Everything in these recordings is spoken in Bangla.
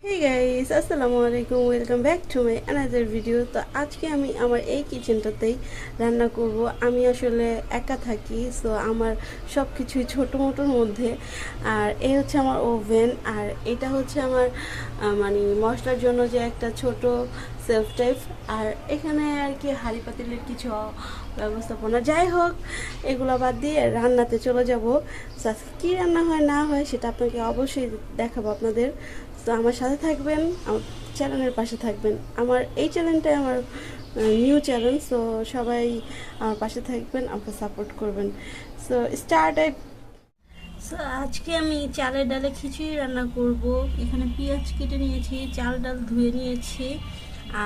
হে গাইস, আসসালামু আলাইকুম, welcome back to my another video. তো আজকে আমি আমার এই কিচেনটাতেই রান্না করব। আমি আসলে একা থাকি, সো আমার সব কিছুই ছোটো মোটোর মধ্যে। আর এই হচ্ছে আমার ওভেন, আর এটা হচ্ছে আমার মানে মশলার জন্য যে একটা ছোট সেলফ টাইপ। আর এখানে আর কি হাঁড়ি পাতিলের কিছু ব্যবস্থাপনা। যাই হোক, এগুলো বাদ দিয়ে রান্নাতে চলে যাব। আজকে কী রান্না হয় না হয় সেটা আপনাকে অবশ্যই দেখাবো আপনাদের। তো আমার সাথে থাকবেন, আমার চ্যানেলের পাশে থাকবেন। আমার এই চ্যানেলটাই আমার নিউ চ্যানেল, সো সবাই আমার পাশে থাকবেন, আমাকে সাপোর্ট করবেন। So start. সো আজকে আমি চালের ডালে খিচুড়ি রান্না করব। এখানে পেঁয়াজ কেটে নিয়েছি, চাল ডাল ধুয়ে নিয়েছি,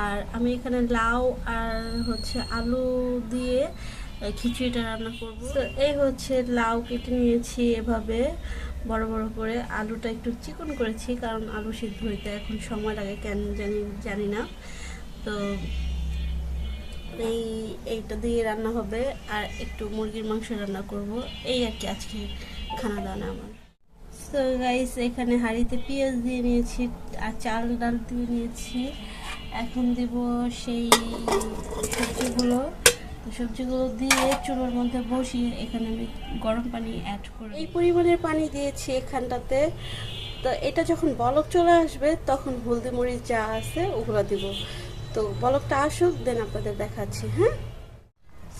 আর আমি এখানে লাউ আর হচ্ছে আলু দিয়ে খিচুড়িটা রান্না করব। তো এই হচ্ছে লাউ কেটে নিয়েছি এভাবে বড় বড় করে। আলুটা একটু চিকন করেছি কারণ আলু সিদ্ধ হইতে এখন সময় লাগে, কেন জানি না। তো এইটা দিয়ে রান্না হবে, আর একটু মুরগির মাংস রান্না করব। এই আর কি আজকে খানা দানা আমার। সো গাইস, এখানে হাঁড়িতে পেঁয়াজ দিয়ে নিয়েছি আর চাল ডাল দিয়ে নিয়েছি। এখন দিব সেই সবজিগুলো। তো সবজিগুলো দিয়ে চুলোর মধ্যে বসিয়ে এখানে আমি গরম পানি অ্যাড করি। এই পরিমাণের পানি দিয়েছি এখানটাতে। তো এটা যখন বলক চলে আসবে তখন হলদি মরিচ যা আছে ওগুলো দিব। তো বলকটা আসুক, দেন আপনাদের দেখাচ্ছি। হ্যাঁ,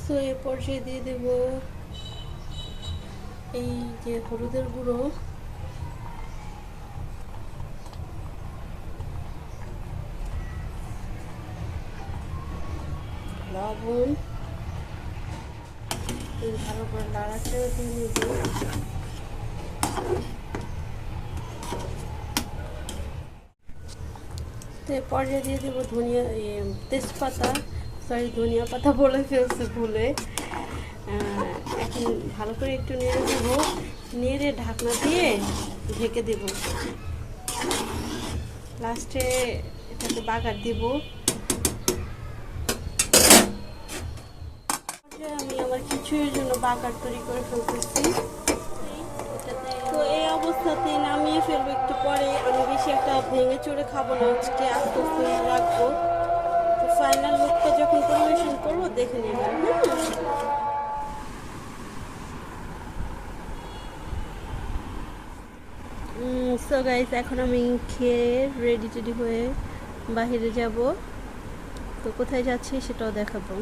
সো এ পর্যায়ে দিয়ে দেব এই যে হলুদের গুঁড়ো, লবণ, ভালো করে নাড়াচাড়া দিয়ে নেব। তো পর্যায়ে দিয়ে দেবো ধনিয়া, তেজপাতা, সরি ধনিয়া পাতা বলে ফেলছে ভুলে। এখন ভালো করে একটু নেড়ে দেবো, নেড়ে ঢাকনা দিয়ে ঢেকে দেব। লাস্টে এটাতে বাগার দিব। আমি আমার খিচুড়ির জন্য বাগার তৈরি করে ফেলতেছি। তো এই অবস্থাতে নামিয়ে ফেলবো একটু পরে। আমি বেশি একটা ভেঙে চড়ে খাবো না, আজকে আস্তে আস্তে রাখবো। তো ফাইনাল লুকটা যখন পরিবেশন করবো দেখে নেবেন। সো গাইস, এখন আমি খেয়ে রেডি টেডি হয়ে বাহিরে যাব। তো কোথায় যাচ্ছি সেটাও দেখাবো।